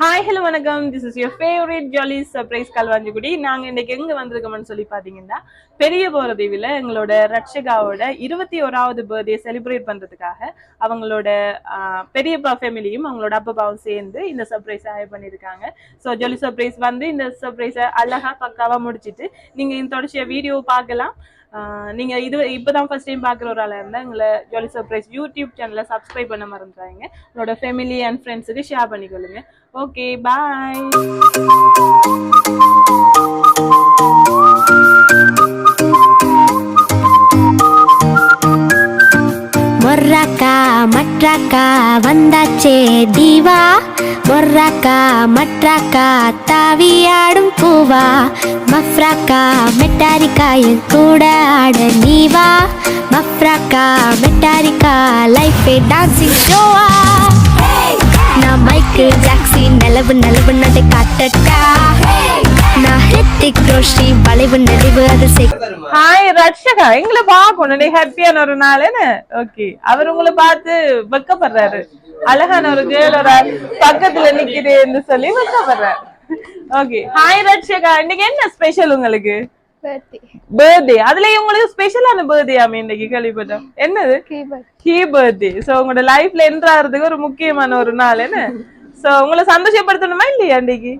Hi hello வணக்கம். This is your favourite jolly surprise Kalvanchikudy. நாங்கள் இன்னைக்கு எங்கே வந்திருக்கோம்னு சொல்லி பார்த்தீங்கன்னா பெரிய போரதீவில் எங்களோட ரட்சகாவோட 21வது பர்த்டே செலிப்ரேட் பண்ணுறதுக்காக அவங்களோட பெரியப்பா ஃபேமிலியும் அவங்களோட அப்பாவும் சேர்ந்து இந்த சர்ப்ரைஸை ஹையர் பண்ணியிருக்காங்க. ஸோ ஜாலி சர்ப்ரைஸ் வந்து இந்த சர்ப்ரைஸை அழகாக பக்காவாக முடிச்சுட்டு நீங்கள் இந்த தொடர்ச்சிய வீடியோ பார்க்கலாம். நீங்க இப்பதான் ஃபர்ஸ்ட் டைம் பாக்குற ஒரு ஆளா இருந்தா எங்களை ஜாலி சர்ப்ரைஸ் யூடியூப் சேனலை சப்ஸ்கிரைப் பண்ண மறந்துறாங்க. உங்களோட ஃபேமிலி அண்ட் ஃப்ரெண்ட்ஸுக்கு ஷேர் பண்ணிக்கொள்ளுங்க. Okay bye. மொர்ராக்கா மட்ராக்கா வந்தாச்சே தீவா, மொர்ராக்கா மட்ராக்கா தாவியாடும் பூவா, மஃப்ராக்கா மெட்டாரிக்கா என் கூட ஆட நீவா, மஃப்ராக்கா மெட்டாரிக்கா லைஃபே டான்சிங் ஷோவா, நான் மைக்கேல் ஜாக்சன் நிலவு நிலவு நடை காட்டட்டா, நான் ஹித்திக் ரோஷி வளைவு நெளிவு அது ஹாய் ரட்சகா, எங்களை பாக்கணும். ஹாப்பியான ஒரு நாள் என்ன? ஓகே, அவர் உங்களை பார்த்து வெக்கப்படுறாரு. அழகான ஒரு கேர்ளோட பக்கத்துல நிக்கிறேன்னு சொல்லி வெக்கப்படுறாரு. ஓகே ஹாய் ரட்சகா, இன்னைக்கு என்ன ஸ்பெஷல் உங்களுக்கு? பர்த்டே. அதுலயும் உங்களுக்கு ஸ்பெஷலான பர்த்டே இன்னைக்கு கேள்விப்பட்டோம். என்னது? Key birthday. சோ உங்களோட லைஃப்ல என்டர் ஆகிறதுக்கு ஒரு முக்கியமான ஒரு நாள் என்ன? சோ உங்களை சந்தோஷப்படுத்தணுமா இல்லையா இன்னைக்கு?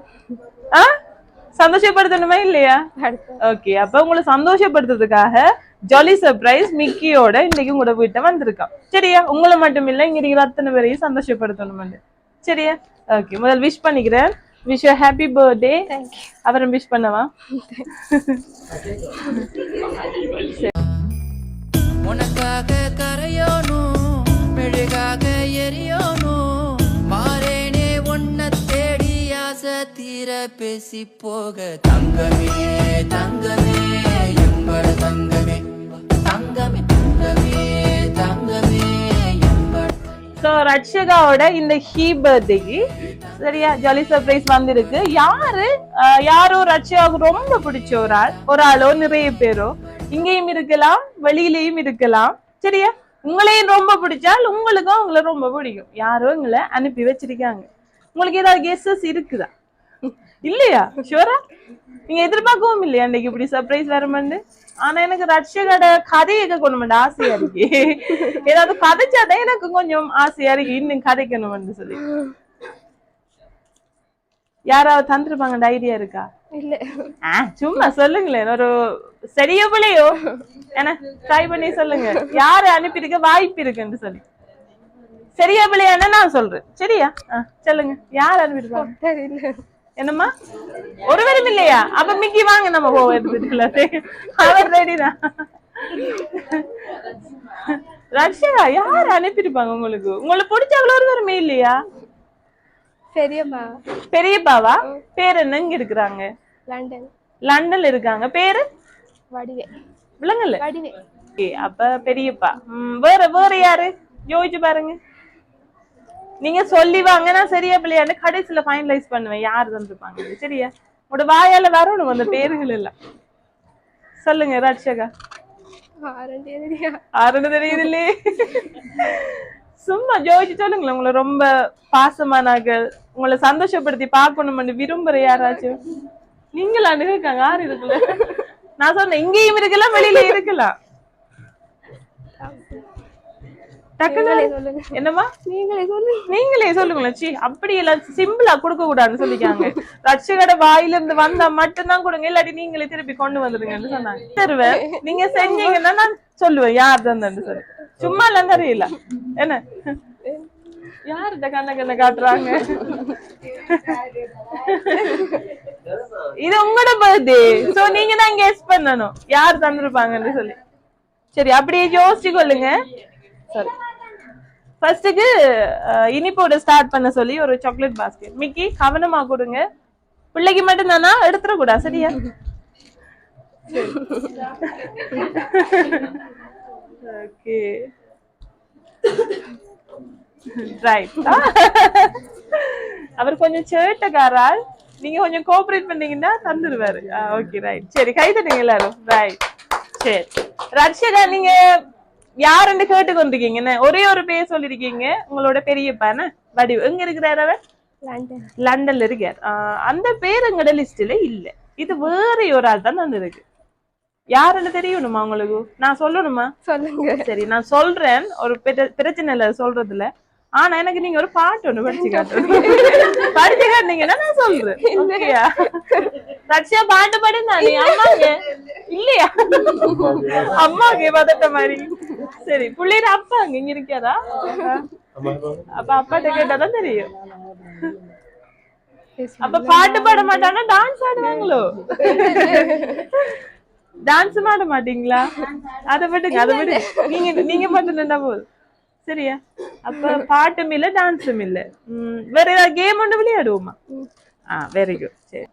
சந்தோஷப்படுத்தணுமா இல்லையா? ஓகே, அப்ப உங்களை சந்தோஷப்படுத்துறதுக்காக ஜாலி சர்ப்ரைஸ் மிக்கியோட இன்னைக்கு உங்களோட வீட்டை வந்திருக்கோம். சரியா? உங்களை மட்டும் இல்ல, இங்க இருக்கிற அத்தனை பேரையும் சந்தோஷப்படுத்தணும். சரியா? ஓகே, முதல் விஷ் பண்ணிக்கிறேன். Wish you happy birthday. அவரை விஷ் பண்ணவா? உனக்காக கரையோனும் மெழுகாக எரியோனும் மாறேனே ஒன்ன தேடி ஆசை தீர பேசி போக தங்கமே தங்கமே எம்பட தங்கமே தங்கமே தங்கமே தங்கமே எம்பட. சோ ரட்சகாவோட இந்த ஹீ பர்த்டேக்கு சரியா ஜாலி சர்ப்ரைஸ் வந்திருக்கு. யாரோ ரட்சகாவுக்கு ரொம்ப பிடிச்ச ஒரு ஆளோ நிறைய பேரோ இங்கேயும் இருக்கலாம், வெளியிலயும் இருக்கலாம். சரியா? உங்களையும் ரொம்ப பிடிச்சால் உங்களுக்கும் உங்களை ரொம்ப பிடிக்கும். யாரோ உங்களை அனுப்பி வச்சிருக்காங்க. உங்களுக்கு ஏதாவது கெஸ்ஸஸ் இருக்குதா? இல்லையா? ஷுவரா? நீங்க எதிர்பார்க்கவும் இல்லையா இன்னைக்கு இப்படி சர்ப்ரைஸ் வருமெண்டு? ஆனா எனக்கு ரட்சகோட கதையை கொண்டு ஆசையா இருக்கு. ஏதாவது கதைச்சாதான் எனக்கு கொஞ்சம் ஆசையா இருக்கு இன்னும் கதைக்கணும்னு சொல்லி. யாராவது தந்துருப்பாங்க ஐடியா இருக்கா? இல்ல, சும்மா சொல்லுங்களேன். ஒரு சரியோ பிள்ளையோ என்ன ட்ரை பண்ணி சொல்லுங்க. யாரு அனுப்பியிருக்க வாய்ப்பு இருக்குன்னு சொல்லி. சரியா பிள்ளையான்னு நான் சொல்றேன். சரியா? சொல்லுங்க, யார் அனுப்பியிருப்பாங்க? என்னம்மா ஒருவரும் இல்லையா? அப்ப மிக்கி வாங்க நம்ம போவது. அவர் ரெடிதான். ரட்சகா யார் அனுப்பியிருப்பாங்க உங்களுக்கு? உங்களுக்கு பிடிச்சவங்கள ஒருவருமே இல்லையா? பெரியப்பாவா? பேர் என்ன? இங்க இருக்கிறாங்க, லண்டன்ல இருக்காங்க. பேரு விளங்கல. அப்ப பெரியப்பா. வேற யாரு யோசிச்சு பாருங்க. நீங்க சொல்லி வாங்க, நான் சரியா பிள்ளையாண்டு கடைசியில ஃபைனலைஸ் பண்ணுவேன் யாரு தந்துருப்பாங்க. சரியா? உங்களோட வாயால வரணும் அந்த பேர்கள் எல்லாம். சொல்லுங்க ரட்சகா. ஆரண்டு தெரியுது இல்லையே. சும்மா ஜோதிச்சு சொல்லுங்களேன். உங்களை ரொம்ப பாசமானார்கள், உங்களை சந்தோஷப்படுத்தி பார்க்கணும்னு விரும்புற யாராச்சும் நீங்களான்னு இருக்காங்க. யாரு இருக்குல்ல? நான் சொன்னேன் இங்கேயும் இருக்கலாம், வெளியில இருக்கலாம். என்னமா நீங்களே சொல்லுங்களேன். சி அப்படி எல்லாம் சிம்பிளா கொடுக்க கூடாதுன்னு சொல்லிக்காங்க. ரட்சகோட வாயில இருந்து வந்தா மட்டும்தான் கொடுங்க, இல்லாட்டி நீங்களே திருப்பி கொண்டு வந்துருங்கன்னு சொன்னாங்க. தருவேன், நீங்க செஞ்சீங்கன்னா நான் சொல்லுவேன் யார் தந்தன்னு சொல்லி. சும்மா எல்லாம் தெரியல. என்ன யாருட்ட கண்ண காட்டுறாங்க? இது உங்களோட பர்த்டே, சோ நீங்க தான் கெஸ் பண்ணணும் யார் தந்திருப்பாங்கன்னு சொல்லி. சரி, அப்படியே யோசிச்சு கொள்ளுங்க. சரி, ஃபர்ஸ்ட்டுக்கு இனிப்போட ஸ்டார்ட் பண்ண சொல்லி ஒரு சாக்லேட் பாஸ்கெட். மிக்கி கவனமா கொடுங்க, பிள்ளைக்கு மட்டும் தானா, எடுத்துட கூடாது. சரியா? Okay right. அவர் கொஞ்சம் சேட்டக்காரால், நீங்க கொஞ்சம் கோஆபரேட் பண்ணீங்கன்னா தந்துடுவாரு. Okay right. சரி, கை தட்டுங்க எல்லாரும். ரைட். சரி ரட்சகா, நீங்க யாருன்னு கேட்டு கொண்டிருக்கீங்க? ஒரே ஒரு பேர் சொல்லிருக்கீங்க. உங்களோட பெரியப்பா வடிவு எங்க இருக்கிறாரு? அவர் லண்டன்ல இருக்கார். அந்த பேர் எங்கட லிஸ்ட்ல இல்ல. இது வேற ஒரு ஆள் தான் வந்திருக்கு. யாருன்னு தெரியணுமா உங்களுக்கு? நான் சொல்லணுமா? சொல்லுங்க. சரி நான் சொல்றேன். ஒரு பிரச்சனை இல்ல சொல்றதுல. ஆனா எனக்கு நீங்க ஒரு பாட்டு ஒண்ணு படிச்சு காட்டுங்க. படிச்சு காட்டுனீங்கன்னா நான் சொல்றேன். ஓகேயா? ரட்சியா பாட்டு பாடுங்க. நீ அம்மாங்க இல்லையா? அம்மாங்க பதட்ட மாதிரி. சரி புள்ளைய அப்பாங்க இங்க இருக்காதா? அப்ப அப்பாட்ட கேட்டாதான் தெரியும். அப்ப பாட்டு பாட மாட்டாங்க, டான்ஸ் ஆடுவாங்களோ? டான்ஸ் ஆட மாட்டீங்களா? அதை விடுங்க, அதை விடுங்க. நீங்க மட்டும் நின்னா போதும். சரியா? அப்ப பாட்டும் இல்ல டான்ஸும் இல்ல. வேற ஏதாவது கேம் ஒண்ணு விளையாடுவோமா? Very good. சரி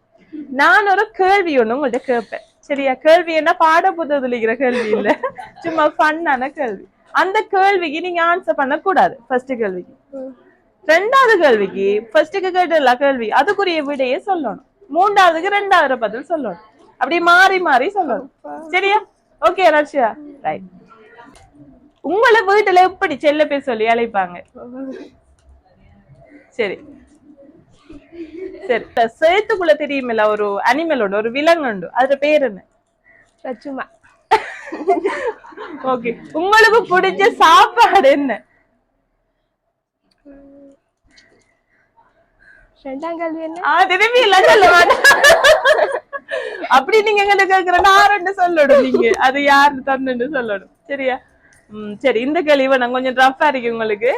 நான் ஒரு கேள்வி ஒண்ணு உங்கள்ட்ட கேட்பேன். சரியா? கேள்வி என்ன பாட புத்தகத்துல இருக்கிற கேள்வி இல்ல, சும்மா ஃபன்னான கேள்வி. அந்த கேள்விக்கு நீங்க ஆன்சர் பண்ண கூடாது. ஃபர்ஸ்ட் கேள்விக்கு. ரெண்டாவது கேள்விக்கு ஃபர்ஸ்டுக்கு கேட்ட கேள்வி அதுக்குரிய விடையே சொல்லணும். மூன்றாவதுக்கு ரெண்டாவது பதில் சொல்லணும். அப்படி மாறி மாறி சொல்லணும். சரியா? Okay Russia, right. உங்களை வீட்டுல எப்படி செல்ல பேர் சொல்லி அழைப்பாங்க? சரி சரி சேத்துக்குள்ள தெரியுமில்ல ஒரு அனிமலோட, ஒரு விலங்குண்டு, அதோட பேர் என்ன? ரச்சுமா. ஓகே. உங்களுக்கு பிடிச்ச சாப்பாடு என்ன? திரும்பி இல்ல சொல்ல மாட்டேன். அப்படி நீங்க கேக்குற நான் ரெண்டு சொல்லணும். நீங்க அது யாரு தன்னு சொல்லணும். சரியா? சரி இந்த கேள்வி நான் கொஞ்சம் ரஃபா இருக்கு உங்களுக்கு.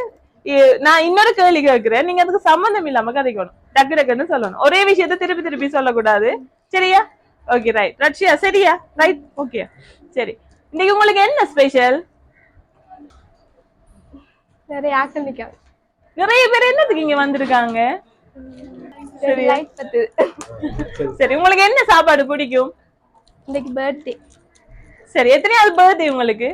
நான் இன்னொரு கேள்வி கேட்கிறேன், நீங்க அதுக்கு சம்பந்தம் இல்லாம கதைக்கணும். டக்கு டக்குன்னு சொல்லணும். ஒரே விஷயத்த திருப்பி திருப்பி சொல்லக்கூடாது. சரியா? Okay right. ரட்சியா சரியா? ரைட். ஓகே சரி. இன்னைக்கு உங்களுக்கு என்ன ஸ்பெஷல்? நிறைய ஆட்கள் நிக்காங்க. நிறைய பேர் என்னதுக்கு இங்க வந்திருக்காங்க? சரி சரி உங்களுக்கு என்ன சாப்பாடு பிடிக்கும்? இன்னைக்கு பர்த்டே. சரி எத்தனையாவது பர்த்டே உங்களுக்கு?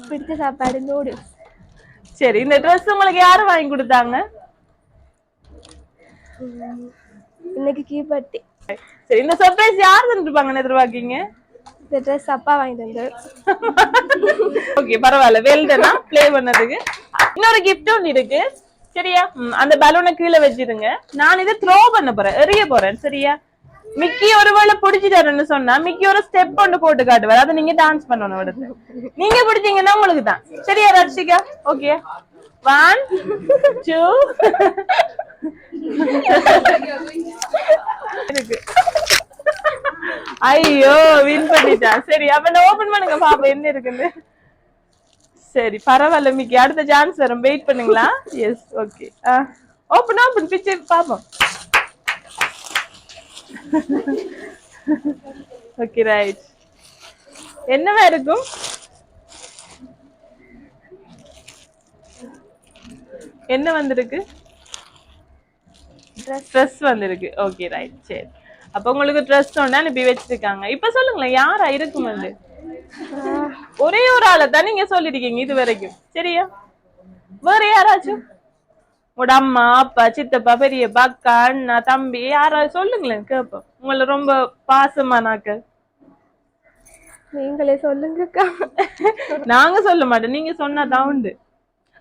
பிடிச்ச சாப்பாடு நூடுல்ஸ். சரி இந்த ட்ரெஸ் உங்களுக்கு யாரு வாங்கி கொடுத்தாங்க? இன்னைக்கு கீ பர்த்டே. சரி இந்த சர்ப்ரைஸ் யார் தந்துருப்பாங்கன்னு எதிர்பார்க்கீங்க? இந்த ட்ரெஸ் அப்பா வாங்கி தந்தாரு. ஓகே பரவாயில்ல, வெல்டனா ப்ளே பண்ணதுக்கு. இன்னொரு கிஃப்ட் ஒன்று இருக்கு. சரியா? அந்த பலூனை கீழே வச்சிருங்க. நான் இதை த்ரோ பண்ண போறேன், எறிய போறேன். சரியா? மிக்கி ஒருவேளை பிடிச்சிட்டாருன்னு சொன்னா மிக்கி ஒரு ஸ்டெப் ஒன்று போட்டு காட்டுவார், அதை நீங்க டான்ஸ் பண்ணணும். அடுத்து நீங்க பிடிச்சீங்கன்னா உங்களுக்கு தான். சரியா ரட்சிகா? ஓகே 1 2 இருக்கு. ஐயோ வின் பண்ணிட்டா. சரி அப்ப ஓபன் பண்ணுங்க பாப்பா என்ன இருக்குன்னு. சரி பரவாயில்ல மிக்கி, அடுத்த சான்ஸ் வரும், வெயிட் பண்ணுங்களா? S okay. ஓபன் ஓபன் பிச்சை பாப்போம். Okay right. என்னவா இருக்கும்? என்ன வந்திருக்கு? ட்ரெஸ் வந்திருக்கு. Okay right. சரி அப்ப உங்களுக்கு ட்ரெஸ் ஒண்ணு அனுப்பி வச்சிருக்காங்க. இப்ப சொல்லுங்களேன் யாரா இருக்கும்? வந்து ஒரே ஒரு ஆளை தான் நீங்க சொல்லிருக்கீங்க இது வரைக்கும். சரியா? வேற யாராச்சும் உங்களோட அம்மா அப்பா சித்தப்பா பெரியப்பா அக்கா அண்ணா தம்பி யாராவது சொல்லுங்களேன் கேப்போம். உங்களை ரொம்ப பாசமானாக்க நீங்களே சொல்லுங்கக்கா. நாங்க சொல்ல மாட்டோம், நீங்க சொன்னாதான் உண்டு.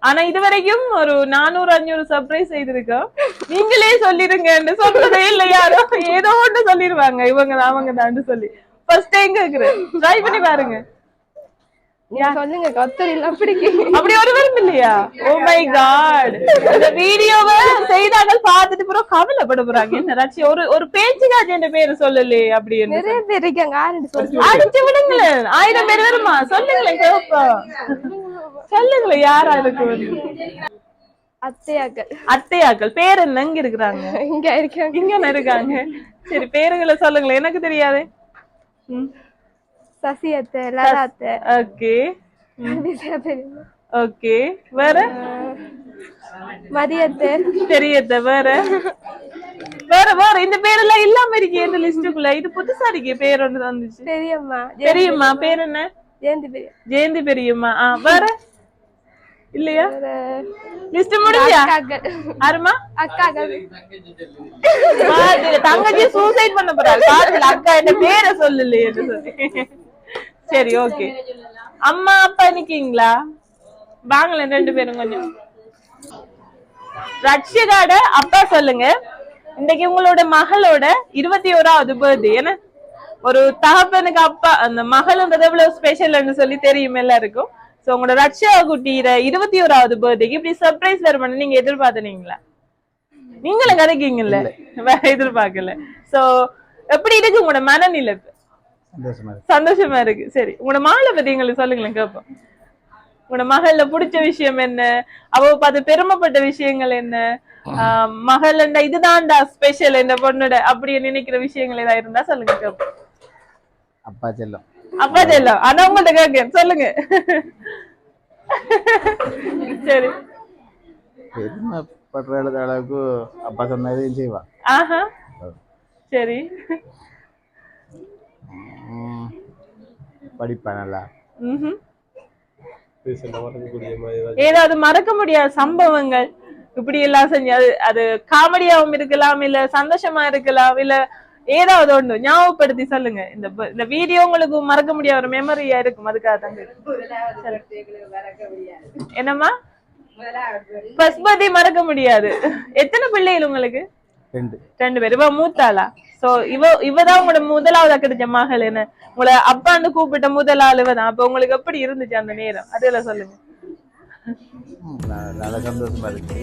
ஆனா இது வரைக்கும் ஒரு 400-500 சர்ப்ரைஸ் செய்திருக்கோம். நீங்களே சொல்லிருங்க சொல்றதே இல்ல யாரும். ஏதோ ஒன்று சொல்லிருவாங்க இவங்க அவங்க தான் சொல்லி. ஃபர்ஸ்ட் டைம் கேக்குறேன், ட்ரை பண்ணி பாருங்க. சொல்லுங்க அப்படி ஒருவரும் இல்லையா? Oh my God. இந்த வீடியோவை செய்தார்கள் பார்த்துட்டு பிறகு கவலைப்பட போறாங்க. என்ன ராட்சி ஒரு பேச்சுக்காச்சு என் பேரு சொல்லலே அப்படின்னு நிறைய பேர் இருக்காங்க. அடிச்சு விடுங்களேன். 1000 பேர் வருமா? சொல்லுங்களேன் கேப்போம். சொல்லுங்களேன் யாரா இருக்கு? அத்தையாக்கள் பேர் என்ன? இங்க இருக்கிறாங்க. இங்க இருக்காங்க. சரி பேருங்களை சொல்லுங்களேன், எனக்கு தெரியாது. சசி அத்தை, லதா அத்தை. Okay okay. வேற? மதியத்தை, தெரியத்த. வேற வேற வேற இந்த பேரெல்லாம் இல்லாம இருக்கே இந்த லிஸ்டுக்குள்ள. இது புதுசா இருக்கே பேர் ஒன்று வந்துச்சு. தெரியுமா? தெரியுமா? பேர் என்ன? ஜெயந்தி பெரியம்மா. வேற இல்லையா? லிஸ்ட் முடிஞ்சா? அருமா அக்காக்கள். தங்கச்சி சூசைட் பண்ண போறாரு. அக்கா என்ன பேரை சொல்லலையே சொல்லி. சரி ஓகே. அம்மா அப்பா நிக்கீங்களா? வாங்கல 2 பேரும் கொஞ்சம். ரட்சிகாட அப்பா சொல்லுங்க, இன்னைக்கு உங்களோட மகளோட 21வது பர்த்டே. ஏன்னா ஒரு தகப்பனுக்கு அப்பா அந்த மகள்ன்றது எவ்வளவு ஸ்பெஷல்னு சொல்லி தெரியும் எல்லாருக்கும். சோ உங்களோட ரட்சா குட்டியில 21வது பர்த்டேக்கு இப்படி சர்ப்ரைஸ் வருமானு நீங்க எதிர்பார்த்தனீங்களா? நீங்களும் கதைக்கீங்கல்ல, எதிர்பார்க்கல. சோ எப்படி இருக்கு உங்களோட மனநிலை? சந்தோஷமா இருக்கு. சரி, உங்களோட மகளை பத்தி எங்களுக்கு சொல்லுங்களேன் கேட்போம். உங்களோட மகள்ல பிடிச்ச விஷயம் என்ன, அவ பார்த்து பெருமைப்பட்ட விஷயங்கள் என்ன, மகள் இதுதான்டா ஸ்பெஷல் என்ன பொண்ணோட அப்படி நினைக்கிற விஷயங்கள் ஏதாவது இருந்தா சொல்லுங்க கேட்போம். அப்பா செல்லம். அப்பா செல்லம். ஆனா உங்கள்ட்ட கேட்க சொல்லுங்க. சரி, பெருமைப்படுற அளவுக்கு அப்பா சொன்னதையும் செய்வா. ஆஹா, சரி. படிப்பா நல்லா. ஏதாவது மறக்க முடியாத சம்பவங்கள் இப்படி எல்லாம் செஞ்சு அது காமெடியாவும் இருக்கலாம், இல்ல சந்தோஷமா இருக்கலாம், இல்ல ஏதாவது ஒண்ணு ஞாபகப்படுத்தி சொல்லுங்க. இந்த வீடியோ உங்களுக்கு மறக்க முடியாத ஒரு மெமரியா இருக்கும். அதுக்காக தாங்க. என்னம்மா? ஃபர்ஸ்ட் பர்த்டே மறக்க முடியாது. எத்தனை பிள்ளைகள் உங்களுக்கு? 2 பேர். இவ மூத்தாளா? சோ இவதான் உங்களோட முதலாவதா கிடைச்ச மகள். என்ன உங்களை அப்பான்னு கூப்பிட்ட முதல் ஆள் இவதான். அப்ப உங்களுக்கு எப்படி இருந்துச்சு அந்த நேரம்? அதெல்லாம் சொல்லுங்க. சந்தோஷமா இருக்கு.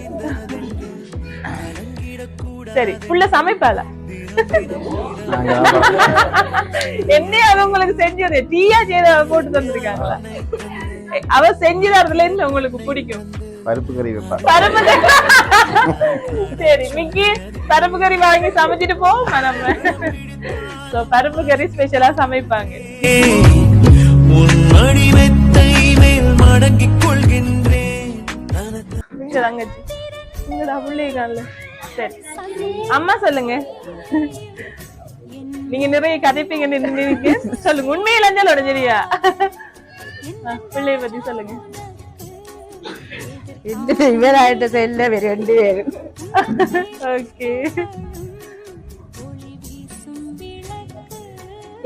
சரி, புள்ள சமைப்பாளா? என்ன அது உங்களுக்கு செஞ்சது டீயா செய்த போட்டு தந்துருக்காங்களா? அவ செஞ்சுதாரதுல இருந்து உங்களுக்கு பிடிக்கும்? பருப்பு கறி வைப்பா. பருப்பு கறி. சரி, மிக்கி பருப்பு கறி வாங்கி சமைச்சிட்டு போவோம் நம்ம. சோ பருப்பு கறி ஸ்பெஷலா சமைப்பாங்க. தங்கச்சி இங்கடா புள்ளைய காணல. சரி, அம்மா சொல்லுங்க. நீங்க நிறைய கதைப்பீங்கன்னு நினைக்க சொல்லுங்க. உண்மையில அஞ்சலோட சரியா? பிள்ளைய பத்தி சொல்லுங்க. இவராயிட்ட செல்ல வேற 2 பேரும். ஓகே,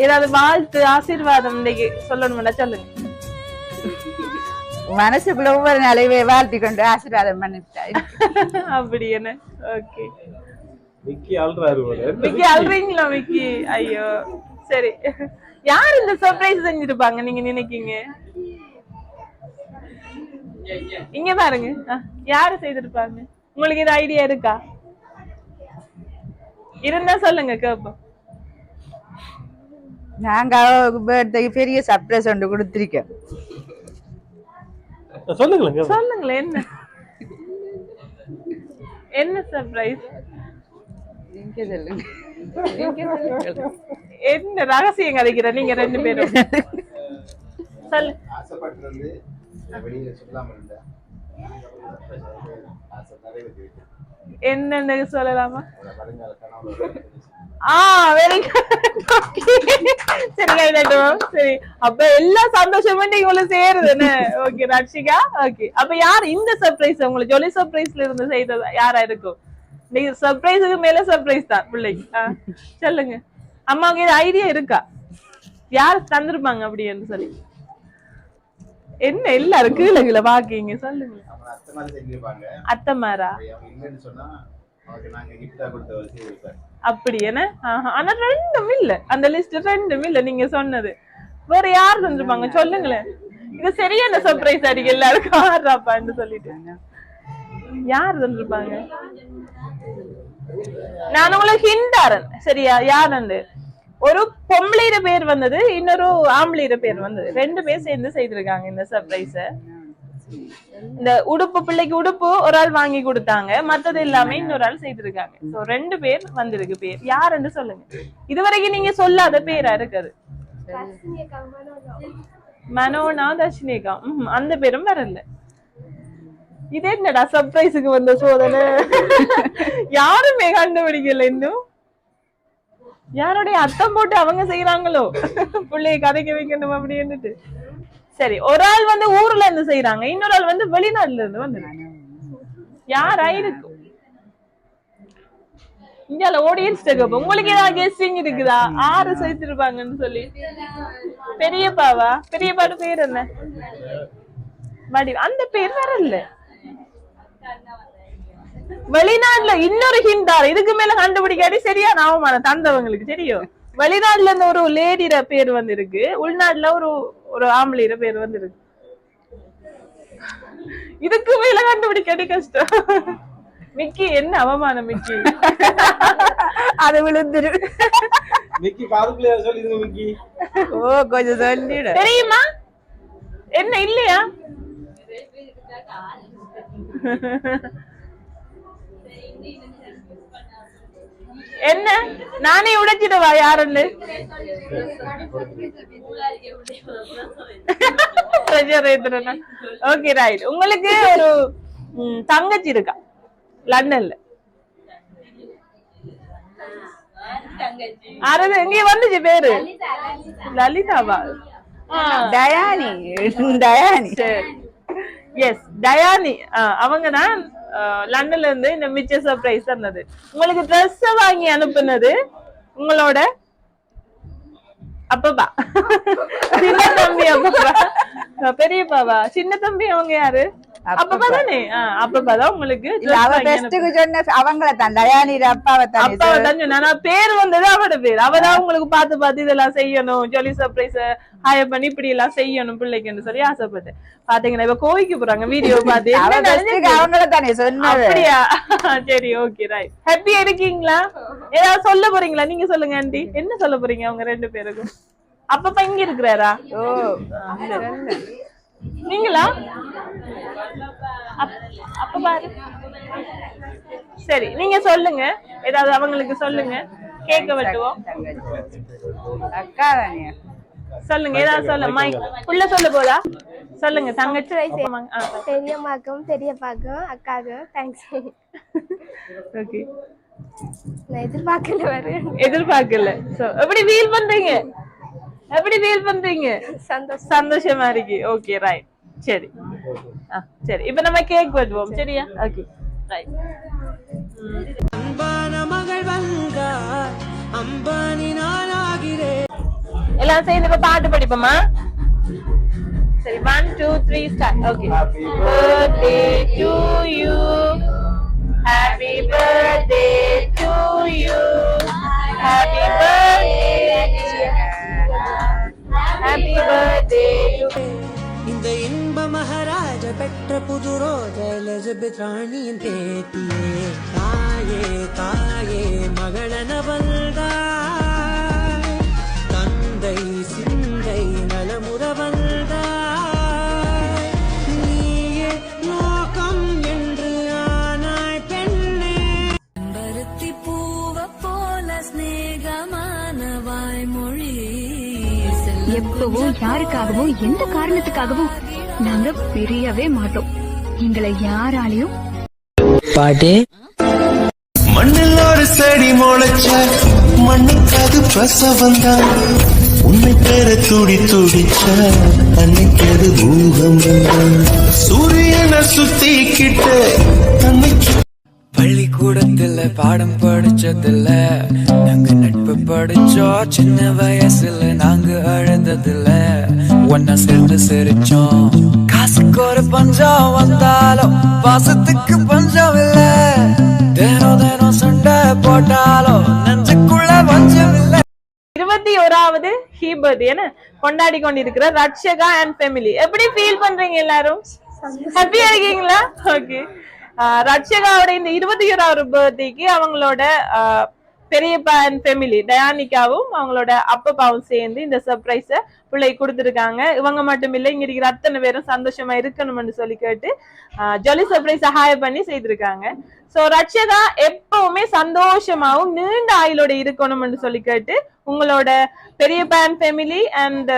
ஏதாவது வாழ்த்து ஆசீர்வாதம் இன்னைக்கு சொல்லணும்னா சொல்லுங்க. மனசுக்குள்ள ஒவ்வொரு நாளையே வாழ்த்தி கொண்டு ஆசீர்வாதம் பண்ணிட்டாய். அப்படி என்ன? ஓகே. மிக்கி அல்றாரு போல. மிக்கி அல்றீங்களா மிக்கி? ஐயோ, சரி. யார் இந்த சர்ப்ரைஸ் செஞ்சிருப்பாங்க நீங்க நினைக்கீங்க? இங்க பாருங்க, யாரு செய்திருப்பாங்க? உங்களுக்கு இது ஐடியா இருக்கா? இருந்தா சொல்லுங்க கேப்போம். நாங்க பர்த்டேக்கு பெரிய சர்ப்ரைஸ் ஒன்று கொடுத்திருக்கோம். சொல்லுங்களேன் சொல்லுங்களேன், என்ன என்ன சர்ப்ரைஸ்? நீங்க சொல்லுங்க. என்ன ரகசியம் கதைக்கிற நீங்க 2 பேரும்? சொல்லு. ஆசைப்பட்டு வெளியில சொல்லாம இருந்தா என்னன்னு சொல்லலாமா? வெரி சரி, அப்ப எல்லா சந்தோஷமும் நீங்க சேருது. ஓகே ரட்சிகா. ஓகே, அப்ப யார் இந்த சர்ப்ரைஸ் உங்களுக்கு ஜொலி சர்ப்ரைஸ்ல இருந்து செய்தது யாரா இருக்கும்? நீங்க சர்ப்ரைஸுக்கு மேல சர்ப்ரைஸ் தான் பிள்ளைக்கு. சொல்லுங்க, அம்மாவுக்கு இது ஐடியா இருக்கா? யாரு தந்திருப்பாங்க அப்படின்னு சொல்லி? என்ன எல்லாரும் கீழே கீழே பாக்கீங்க? சொல்லுங்க. அத்தமாரா? அப்படி என்ன? ஆனா 2 இல்ல அந்த லிஸ்ட், 2 இல்ல நீங்க சொன்னது. வேற யாரு தந்திருப்பாங்க சொல்லுங்களேன். இது சரியான சர்ப்ரைஸ் அடிக்க எல்லாருக்கும் ஆறாப்பான்னு சொல்லிட்டு யாரு தந்திருப்பாங்க? நான் உங்களுக்கு ஹிண்ட் தரேன், சரியா? யாருன்னு ஒரு பொம்பளையிற பேர் வந்தது, இன்னொரு ஆம்பளையிற பேர் வந்தது. 2 பேர் சேர்ந்து செய்திருக்காங்க இந்த சர்ப்ரைஸ. இந்த உடுப்பு, பிள்ளைக்கு உடுப்பு ஒரு ஆள் வாங்கி கொடுத்தாங்க, மத்தது எல்லாமே இன்னொரு ஆள் செய்திருக்காங்க. சோ 2 பேர் வந்திருக்கு. பேர் யாருன்னு சொல்லுங்க. இதுவரைக்கும் நீங்க சொல்லாத பேரா இருக்குது. மனோனா, தர்ஷினிகா. அந்த பேரும் வரல. இது என்னடா சர்ப்ரைஸுக்கு வந்த சோதனை? யாருமே கண்டுபிடிக்கல இன்னும். யாரோடைய அத்தம் போட்டு அவங்க செய்யறாங்களோ பிள்ளைய கதைக்க வைக்கணும் அப்படின்னுட்டு. சரி, ஒரு ஆள் வந்து ஊர்ல இருந்து செய்யறாங்க, இன்னொரு ஆள் வந்து வெளிநாட்டுல இருந்து வந்து. யாரா இருக்கும்? இந்தியால ஆடியன்ஸ் உங்களுக்கு ஏதாவது கெஸ்டிங் இருக்குதா? 6 சேர்த்திருப்பாங்கன்னு சொல்லி. பெரியப்பாவா? பெரியப்பாடு பேர் என்ன? வடி. அந்த பேர் வரல. வெளிநாட்டுல இன்னொரு ஹிண்டார் இதுக்கு மேல கண்டுபிடிக்காடி சரியா நாமமான தந்தவங்களுக்கு தெரியும். வெளிநாட்டுல இருந்து ஒரு லேடிர பேர் வந்து இருக்கு, உள்நாட்டுல ஒரு ஆம்பளையிற பேர் வந்து இருக்கு. இதுக்கு மேல கண்டுபிடிக்காடி கஷ்டம். மிக்கி என்ன அவமானம் மிக்கி. அது விழுந்துரு. மிக்கி காதுக்குள்ளே சொல்லிடுங்க மிக்கி. ஓ கொஞ்சம் சொல்லிடு. தெரியுமா என்ன இல்லையா? என்ன நானே உடைச்சிடவா யாருன்னு? Okay right. உங்களுக்கு ஒரு தங்கச்சி இருக்கா லண்டன்ல? அது எங்க வந்துச்சு பேரு? லலிதாவா? டயானி. டயானி. எஸ் டயானி. அவங்க தான் லண்டன்ல இருந்து இந்த மிச்ச சர்ப்ரைஸ் தந்தது. உங்களுக்கு ட்ரெஸ் வாங்கி அனுப்புனது உங்களோட அப்பப்பா, சின்ன தம்பி அப்பப்பா, பெரியப்பாவா? சின்ன தம்பி அவங்க யாரு? அப்பப்பா தானே. அப்பப்பா தான் உங்களுக்கு அவங்கள தான் டயானி அப்பாவை தான் சொன்னா. பேர் வந்தது அவட பேர். அவதான் உங்களுக்கு பார்த்து பார்த்து இதெல்லாம் செய்யணும், ஜாலி சர்ப்ரைஸ் ஹையர் பண்ணி இப்படி எல்லாம் செய்யணும் பிள்ளைக்குன்னு சொல்லி ஆசைப்பட்டேன். பாத்தீங்கன்னா இப்ப கோவிக்கு போறாங்க வீடியோ பார்த்து. அவங்கள தானே சொன்ன. அப்படியா? சரி ஓகே ரைட். ஹாப்பியா இருக்கீங்களா? ஏதாவது சொல்ல போறீங்களா? நீங்க சொல்லுங்க ஆண்டி, என்ன சொல்ல போறீங்க அவங்க ரெண்டு பேருக்கும்? அப்பப்பா இங்க இருக்கிறாரா? ஓ நீங்களா? அப்ப பாரு. சரி நீங்க சொல்லுங்க, ஏதாவது அவங்களுக்கு சொல்லுங்க, கேட்க வெட்டுவோம். அக்கா தானே சொல்லுங்க, ஏதாவது சொல்ல. மைக் உள்ள சொல்ல போதா? சொல்லுங்க. தங்கச்சி பெரியம்மாக்கும் பெரியப்பாக்கும் அக்காக்கும் தேங்க்ஸ். ஓகே நான் எதிர்பார்க்கல. சோ எப்படி ஃபீல் பண்றீங்க? எப்படி ஃபீல் பண்றீங்க? சந்தோஷமா இருக்கு. Okay right. சரி சரி இப்ப நம்ம கேக் வெட்டுவோம் சரியா? Okay right. அன்பான மகள் வந்தா அம்பானி நானாகிறேன். எல்லாம் சேர்ந்து இப்ப பாட்டு படிப்போமா? சரி 1 2 3 start. Okay. Birthday to you, happy birthday to you, happy birthday, happy birthday to. இந்த இன்ப மகாராஜ பெற்ற புது ரோஜ எலிசபெத் ராணியின் பேத்தியே, தாயே தாயே மகளன வந்தாய், தந்தை சிந்தை நலமுற வந்தாய், நீயே லோகம் என்று ஆனாய் பெண்ணே. பருத்தி பூவ போல ஸ்நேகமான வாய்மொழி, எப்பவோ யாருக்காகவோ எந்த காரணத்துக்காகவும் நாங்க பிரியவே மாட்டோம். எங்களை யாராலையும் பாட்டே. மண்ணில் ஒரு செடி முளைச்ச மண்ணுக்காது பிரசவந்தான், உன்னை பெற துடி துடிச்ச அன்னைக்கு அது பூகம்பம், சூரியனை சுத்திக்கிட்ட அன்னைக்கு. பள்ளிக்கூடத்துல பாடம் படிச்சதில்ல, நாங்க நட்பு படிச்சோம் சின்ன வயசுல, நாங்க அழுததில்ல, ஒன்னா சேர்ந்து சிரிச்சோம். காசுக்கு ஒரு பஞ்சம் வந்தாலும் பாசத்துக்கு பஞ்சம் இல்ல, தினம் தினம் சண்டை போட்டாலும் நெஞ்சுக்குள்ள பஞ்சம் இல்ல. 21வது ஹீ பர்த்டே கொண்டாடி கொண்டிருக்கிற ரட்சகா அண்ட் ஃபேமிலி எப்படி ஃபீல் பண்றீங்க? எல்லாரும் ஹாப்பியா இருக்கீங்களா? ஓகே. ரட்சகாவோட இந்த 21வது பர்த்டேக்கு அவங்களோட பெரியப்பா அண்ட் ஃபேமிலி டயானிகாவும் அவங்களோட அப்பப்பாவும் சேர்ந்து இந்த சர்ப்ரைஸ பிள்ளை கொடுத்துருக்காங்க. இவங்க மட்டும் இல்லை, இங்க இருக்கிற அத்தனை பேரும் சந்தோஷமா இருக்கணும்னு சொல்லி கேட்டு ஜாலி சர்ப்ரைஸ் சகாயம் பண்ணி செய்திருக்காங்க. சோ ரட்சகா எப்பவுமே சந்தோஷமாவும் நீண்ட ஆயுளோட இருக்கணும்னு சொல்லி கேட்டு உங்களோட பெரியப்பா அண்ட் ஃபேமிலி அண்ட்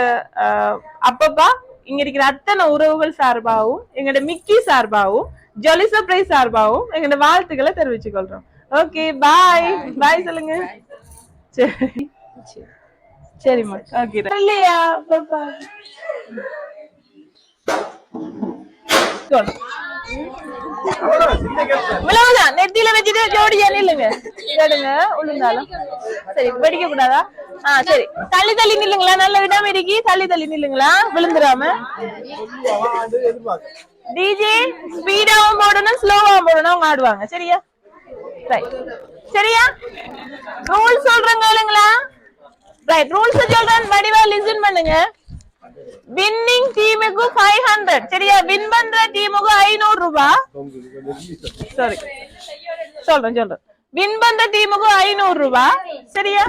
அப்பப்பா இங்க இருக்கிற அத்தனை உறவுகள் சார்பாகவும் எங்களோட மிக்கி சார்பாகவும் ஜாலி சர்ப்ரைஸ் சார்பாகவும் எங்களோட வாழ்த்துக்களை தெரிவிச்சுக் கொள்றோம். ஓகே பாய் பாய் சொல்லுங்க. சரி சரிம்மா. ஓகே இல்லையா இவ்வளவுதான். நெத்தியில வச்சுட்டு ஜோடியா நில்லுங்க. கேளுங்க உளுந்தாலும் சரி, வெடிக்க கூடாதா? சரி தள்ளி தள்ளி நில்லுங்களா, நல்ல விடாம இருக்கி தள்ளி தள்ளி நில்லுங்களா, விழுந்துடாம. டிஜே ஸ்பீடாவும் போடணும் ஸ்லோவாவும் போடணும் அவங்க ஆடுவாங்க சரியா ரைட் சரியா ரூல்ஸ் சொல்றேங்க இல்லைங்களா ரைட் ரூல்ஸ் சொல்றேன் வடிவா லிசன் பண்ணுங்க வின்னிங் டீமுக்கு 500 சரியா வின் பண்ற டீமுக்கு 500 ரூபாய் சாரி சொல்றேன் வின் பண்ற டீமுக்கு 500 ரூபாய் சரியா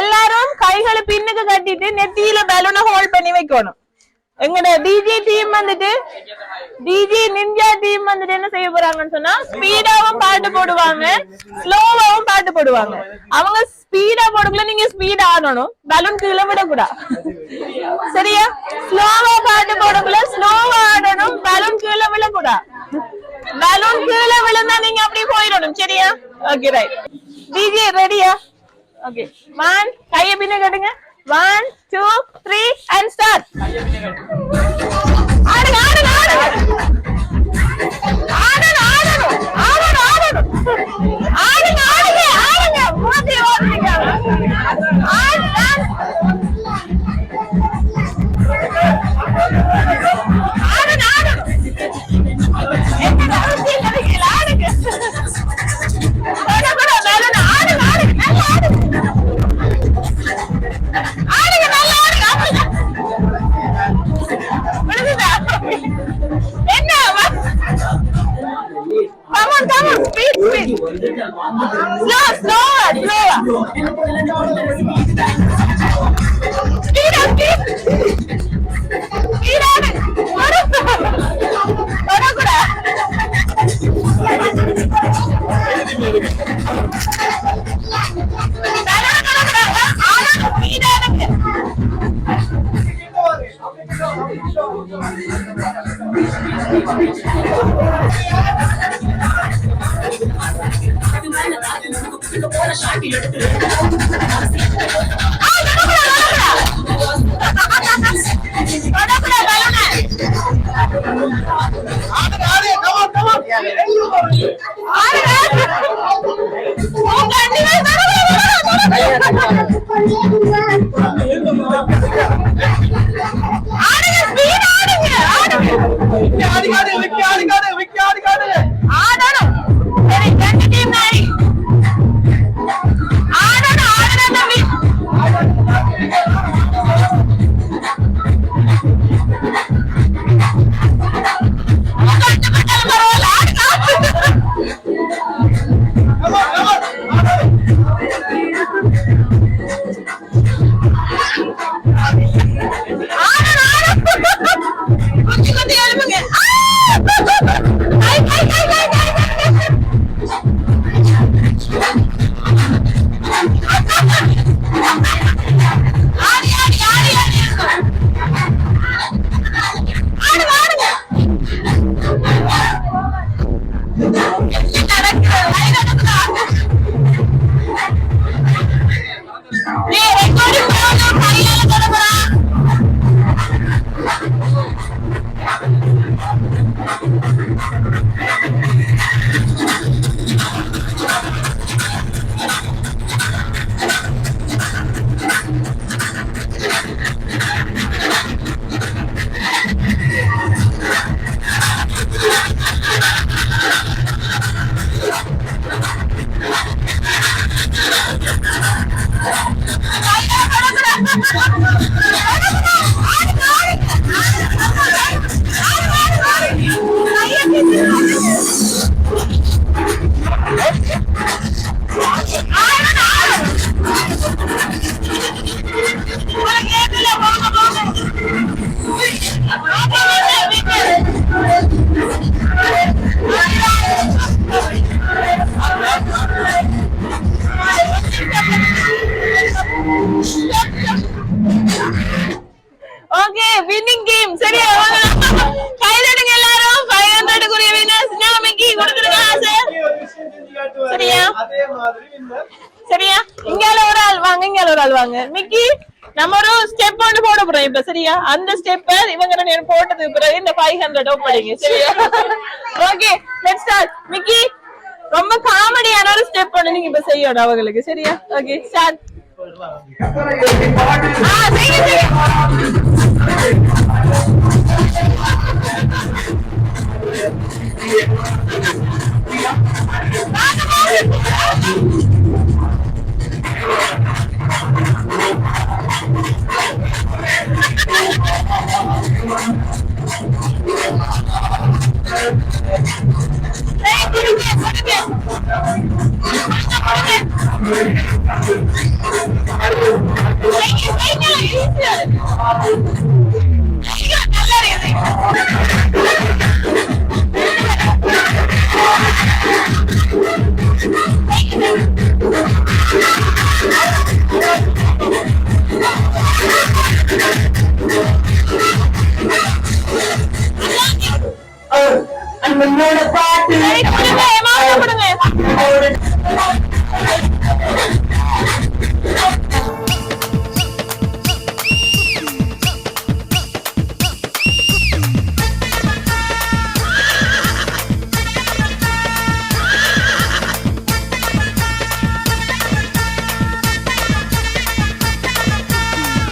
எல்லாரும் கைகளை பின்னுக்கு கட்டிட்டு நெத்தியில பலூனை ஹோல்ட் பண்ணி வைக்கணும் எங்கட டிஜே டீம் வந்துட்டு டிஜே நிஞ்சா டீம் வந்துட்டு என்ன செய்ய போறாங்கன்னு சொன்னா ஸ்பீடாவும் பாட்டு போடுவாங்க ஸ்லோவாவும் பாட்டு போடுவாங்க அவங்க ஸ்பீடா போடுக்குள்ள நீங்க ஸ்பீடா ஆடணும் பலூன் கீழே விடக்கூடாது சரியா ஸ்லோவா பாட்டு போடுக்குள்ள ஸ்லோவா ஆடணும் பலூன் கீழே விழக்கூடாது பலூன் கீழே விழுந்தா நீங்க அப்படியே போயிடணும் சரியா ஓகே ரைட் டிஜே ரெடியா ஓகே 1 கையை பின்ன கட்டுங்க 1 2 3 and start ஆடுங்க ஆடுங்க ஆடுங்க ஆடுங்க ஆடுங்க ஆடுங்க ஆடுங்க ஆடுங்க ஆடுங்க போதி ஓடுங்க ஆடுங்க ஆடுங்க ஆடுங்க என்ன அவசியம் இல்ல ஆடுங்க ஆடுங்க ஆடுங்க ஆடுங்க ஆடுங்க நல்லா ஆடுங்க என்ன come on speed slow okay winning game சரியா கைதடுங்க எல்லாரும் 500 குரிய வினர்ஸ் நாமக்கி கொடுத்துடுங்க சார் சரியா சரியா இங்கல ஒரு ஆள் வாங்க மிக்கி நம்ம ஒரு ஸ்டெப் ஒன்னு போட போறோம் இப்ப சரியா அந்த ஸ்டெப் இவங்க ரெண்டு போட்டதுக்கு பிறகு இந்த 500 ஒப்படைங்க சரியா ஓகே லெட்ஸ் ஸ்டார்ட் மிக்கி ரொம்ப காமெடியான ஒரு ஸ்டெப் ஒன்னு நீங்க இப்ப செய்யணும் அவங்களுக்கு சரியா ஓகே ஸ்டார்ட் செய்யுங்க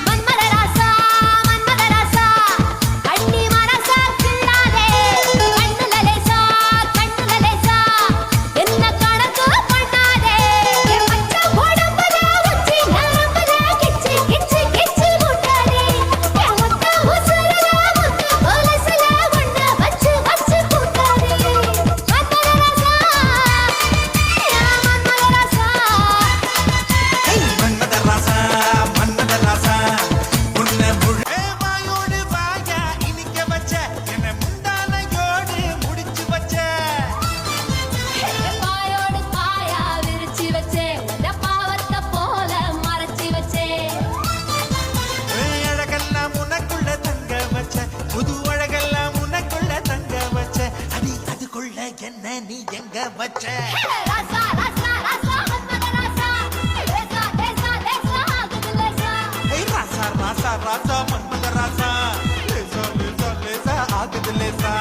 மன்மதராசா மன்மதராசா அண்ணி மனசா கிள்ளாதே கண்ணுல லேசா என்ன கணக்கு பண்ணாதே மச்ச உடம்புல உச்சி நரம்புல கிச்சு கிச்சு கிச்சு முட்டாதே முட்ட உசுரல முட்ட போலசல ஒண்ண வச்சு வச்சு கூட்டாதே மன்மதராசா மன்மதராசா மன்மதராசா உன்னை முழவாயோடு வாயா இனிக்க வச்ச என்ன முந்தானையோடு முடிச்சு வச்ச பாயோடு பாயா விரிச்சு வச்சே உன்ன பாவத்தை போல மறைச்சு வச்சே அழகெல்லாம் உனக்குள்ள தங்க வச்ச புது அழகெல்லாம் உனக்குள்ள தங்க வச்ச அடி அதுக்குள்ள என்ன நீ எங்க வச்ச ராசா ராசா ராசா மன்மதராசா லேசா லேசா லேசா ஆகுது லேசா ராசா ராசா ராசா மன்மதராசா லேசா லேசா லேசா ஆகுது லேசா